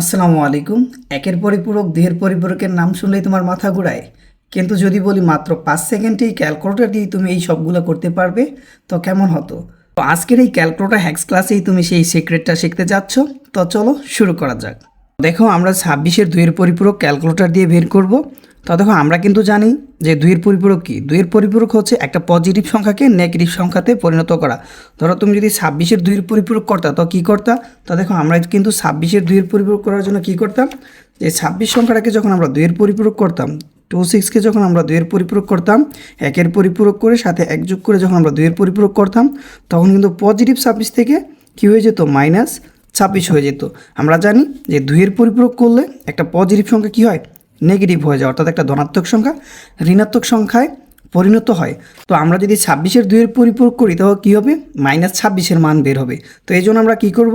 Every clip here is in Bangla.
আসসালামু আলাইকুম। একের পরিপূরক দুইয়ের পরিপূরকের নাম শুনলেই তোমার মাথা ঘোরায়, কিন্তু যদি বলি মাত্র 5 সেকেন্ডেই ক্যালকুলেটর দিয়ে তুমি এই সবগুলো করতে পারবে তো কেমন হতো? তো আজকের এই ক্যালকুলেটর হ্যাক্স ক্লাসেই তুমি সেই সিক্রেটটা শিখতে যাচ্ছ। তো চলো শুরু করা যাক। দেখো, আমরা 26-এর দুইয়ের পরিপূরক ক্যালকুলেটর দিয়ে বের করব। তো দেখো, আমরা কিন্তু জানি যে দুইয়ের পরিপূরক কী। দুইয়ের পরিপূরক হচ্ছে একটা পজিটিভ সংখ্যাকে নেগেটিভ সংখ্যাতে পরিণত করা। ধরো তুমি যদি 26-এর দুইয়ের পরিপূরক করতা তো কী করতা? তো দেখো, আমরা কিন্তু 26-এর দুইয়ের পরিপূরক করার জন্য কী করতাম, যে 26 সংখ্যাটাকে যখন আমরা দুইয়ের পরিপূরক করতাম, 26কে যখন আমরা দুইয়ের পরিপূরক করতাম, একের পরিপূরক করে সাথে এক যোগ করে যখন আমরা দুইয়ের পরিপূরক করতাম, তখন কিন্তু পজিটিভ 26 থেকে কী হয়ে যেত, -26 হয়ে যেত। আমরা জানি যে দুইয়ের পরিপূরক করলে একটা পজিটিভ সংখ্যা কী হয়, নেগেটিভ হয়ে যায়, অর্থাৎ একটা ধনাত্মক সংখ্যা ঋণাত্মক সংখ্যায় পরিণত হয়। তো আমরা যদি 26-এর দুইয়ের পরিপূরক করি তাহলে কী হবে, -26-এর মান বের হবে। তো এই জন্য আমরা কী করব,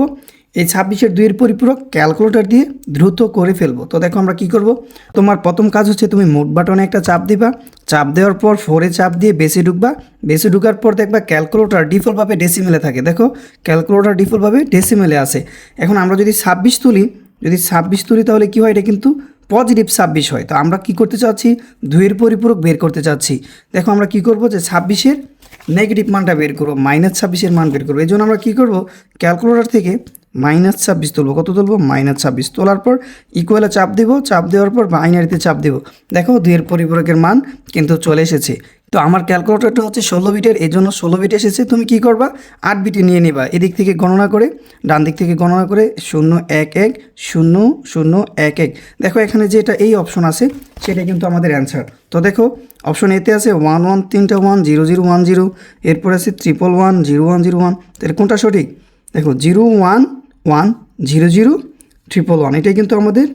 এই 26-এর দুইয়ের পরিপূরক ক্যালকুলেটর দিয়ে দ্রুত করে ফেলবো। তো দেখো আমরা কী করব, তোমার প্রথম কাজ হচ্ছে তুমি মোড বাটনে একটা চাপ দিবা, চাপ দেওয়ার পর 4-এ চাপ দিয়ে বেসে ঢুকবা, বেসে ঢুকার পর দেখবা ক্যালকুলেটর ডিফল্টভাবে ডেসিমেলে থাকে। দেখো, ক্যালকুলেটর ডিফল্টভাবে ডেসিমেলে আছে। এখন আমরা যদি 26 তুলি, তাহলে কী হয়, এটা কিন্তু পজিটিভ 26 হয়। তো আমরা কি করতে চাচ্ছি, দুইয়ের পরিপূরক বের করতে চাচ্ছি। দেখো আমরা কি করব, যে 26-এর নেগেটিভ মানটা বের করবো, -26-এর মান বের করবো। এই জন্য আমরা কী করব, ক্যালকুলেটর থেকে -26 তুলবো। কত তুলবো, -26 তোলার পর ইকুয়ালে চাপ দেবো, চাপ দেওয়ার পর বাইনারিতে চাপ দেবো। দেখো, দুইয়ের পরিপূরকের মান কিন্তু চলে এসেছে। তো আমার ক্যালকুলেটরটা হচ্ছে 16 বিটের, এই জন্য 16 বিট এসেছে। তুমি কি করবা, 8 বিটে নিয়ে নিবা। এদিক থেকে গণনা করে, ডান দিক থেকে গণনা করে 0 1 1 0 0 1 1। দেখো এখানে যেটা এই অপশন আছে সেটা কিন্তু আমাদের অ্যান্সার। তো দেখো, অপশন এতে আছে 1 1 3টা 1 0 0 1 0, এরপর আছে 1 1 0 1 0 1। তাহলে কোনটা সঠিক? দেখো 0 1 1 0 0 1 1, এটাই কিন্তু আমাদের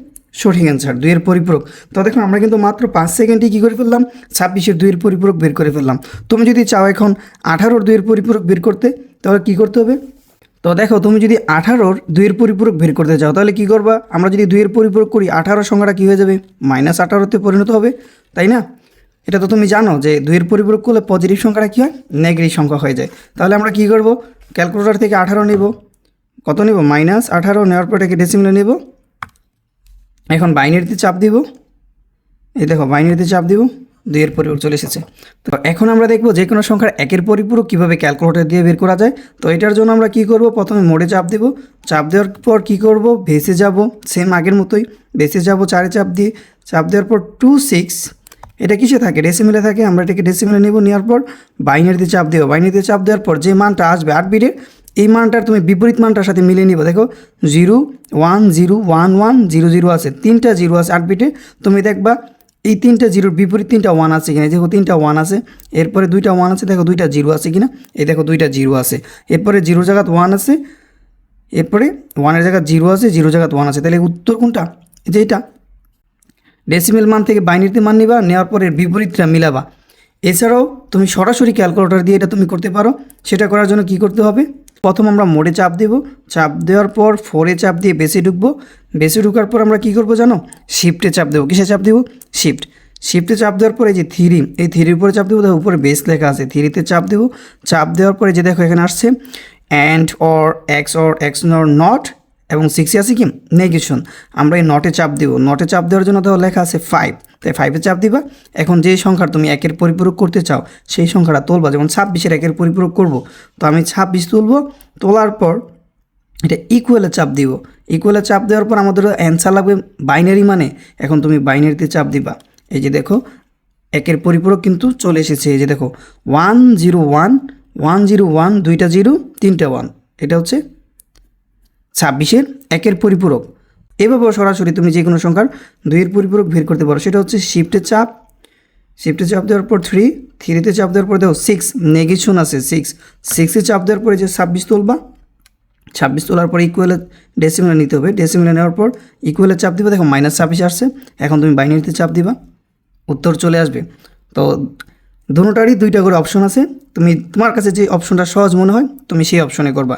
সঠিক অ্যান্সার, দুইয়ের পরিপূরক। তো দেখো, আমরা কিন্তু মাত্র 5 সেকেন্ডে কী করে ফেললাম, 26-এর দুইয়ের পরিপূরক বের করে ফেললাম। তুমি যদি চাও এখন 18-ওর দুইয়ের পরিপূরক বের করতে, তাহলে কী করতে হবে? তো দেখো, তুমি যদি 18-ওর দুইয়ের পরিপূরক বের করতে চাও তাহলে কী করবা, আমরা যদি দুইয়ের পরিপূরক করি 18 সংখ্যাটা কী হয়ে যাবে, -18-তে পরিণত হবে, তাই না? এটা তো তুমি জানো যে দুইয়ের পরিপূরক করলে পজিটিভ সংখ্যাটা কী হয়, নেগেটিভ সংখ্যা হয়ে যায়। তাহলে আমরা কী করব, ক্যালকুলেটর থেকে 18 নেব। কত নেব, -18 নেওয়ার পর এটাকে ডেসিমেলে নেব। এখন বাইনারিতে চাপ দিব, এই দেখো বাইনারিতে চাপ দিব, দুইয়ের পরিপূরক চলে এসেছে। তো এখন আমরা দেখব যে কোনো সংখ্যার একের পরিপূরক কীভাবে ক্যালকুলেটর দিয়ে বের করা যায়। তো এটার জন্য আমরা কী করব, প্রথমে মোডে চাপ দেব, চাপ দেওয়ার পর কী করব, ভেসে যাব, সেম আগের মতোই ভেসে যাব, 4-এ চাপ দিয়ে, চাপ দেওয়ার পর 2 6, এটা কিসে থাকে, ডেসিমেলে থাকে। আমরা এটাকে ডেসিমেলে নেব, নেওয়ার পর বাইনারিতে চাপ দেবো, বাইনারিতে চাপ দেওয়ার পর যে মানটা আসবে 8 বিটের, এই মানটার তুমি বিপরীত মানটার সাথে মিলিয়ে নিব। দেখো 0 1 0 1 1 0 0 আছে, 3টা 0 আছে 8 বিটে। তুমি দেখবা এই 3টা জিরোর বিপরীত 3টা 1 আছে কিনা, দেখো 3টা 1 আছে, এরপরে 2টা 1 আছে, দেখো 2টা 0 আছে কিনা, এই দেখো 2টা 0 আছে, এরপরে 0 জায়গাত 1 আছে, এরপরে 1-এর জায়গায় 0 আছে, 0 জায়গাত 1 আছে। তাহলে উত্তর কোনটা, যে এটা। ডেসিমেল মান থেকে বাইনারিতে মান নিবা, নেওয়ার পরে বিপরীতটা মিলাবা। এছাড়াও তুমি সরাসরি ক্যালকুলেটর দিয়ে এটা তুমি করতে পারো। সেটা করার জন্য কি করতে হবে, প্রথম আমরা মোডে চাপ দেব, চাপ দেওয়ার পর 4-এ চাপ দিয়ে বেসে ঢুকবো, বেসে ঢুকার পর আমরা কী করবো জানো, শিফটে চাপ দেবো। কিসে চাপ দেবো, শিফটে চাপ দেওয়ার পরে যে 3, এই 3-এর উপরে চাপ দেবো, দেখো উপরে বেস লেখা আছে, 3-তে চাপ দেবো। চাপ দেওয়ার পরে যে দেখো এখানে আসছে অ্যান্ড অর এক্স নর নট, এবং 6-এ আছে কি, নেগেশন। আমরা এই নটে চাপ দেবো, নটে চাপ দেওয়ার জন্য তো লেখা আছে 5, তাই 5-এ চাপ দিবা। এখন যেই সংখ্যার তুমি একের পরিপূরক করতে চাও সেই সংখ্যাটা তুলবা, যেমন 26-এর একের পরিপূরক করব, তো আমি 26 তুলবো। তোলার পর এটা ইকুয়ালে চাপ দিব, ইকুয়ালে চাপ দেওয়ার পর আমাদের অ্যান্সার লাগবে বাইনারি মানে। এখন তুমি বাইনারিতে চাপ দিবা, এই যে দেখো একের পরিপূরক কিন্তু চলে এসেছে। এই যে দেখো 1 0 1 1 0 1, 2টা 0 3টা 1, এটা হচ্ছে 26-এর একের পরিপূরক। এভাবেও সরাসরি তুমি যে কোনো সংখ্যার দুইয়ের পরিপূরক বের করতে পারো। সেটা হচ্ছে শিফটে চাপ দেওয়ার পর 3-তে চাপ দেওয়ার পর দেখো 6, নেগেশন আছে 6-এ চাপ দেওয়ার পরে যে 26 তুলবা, 26 তোলার পর ইকুয়ালে ডেসিমেলে নিতে হবে, ডেসিমেলে নেওয়ার পর ইকুয়ালে চাপ দিবা, দেখো -26 আসছে। এখন তুমি বাইনারিতে চাপ দিবা, উত্তর চলে আসবে। তো দুটোটারই 2টা করে অপশন আছে, তুমি তোমার কাছে যে অপশনটা সহজ মনে হয় তুমি সেই অপশনে করবা।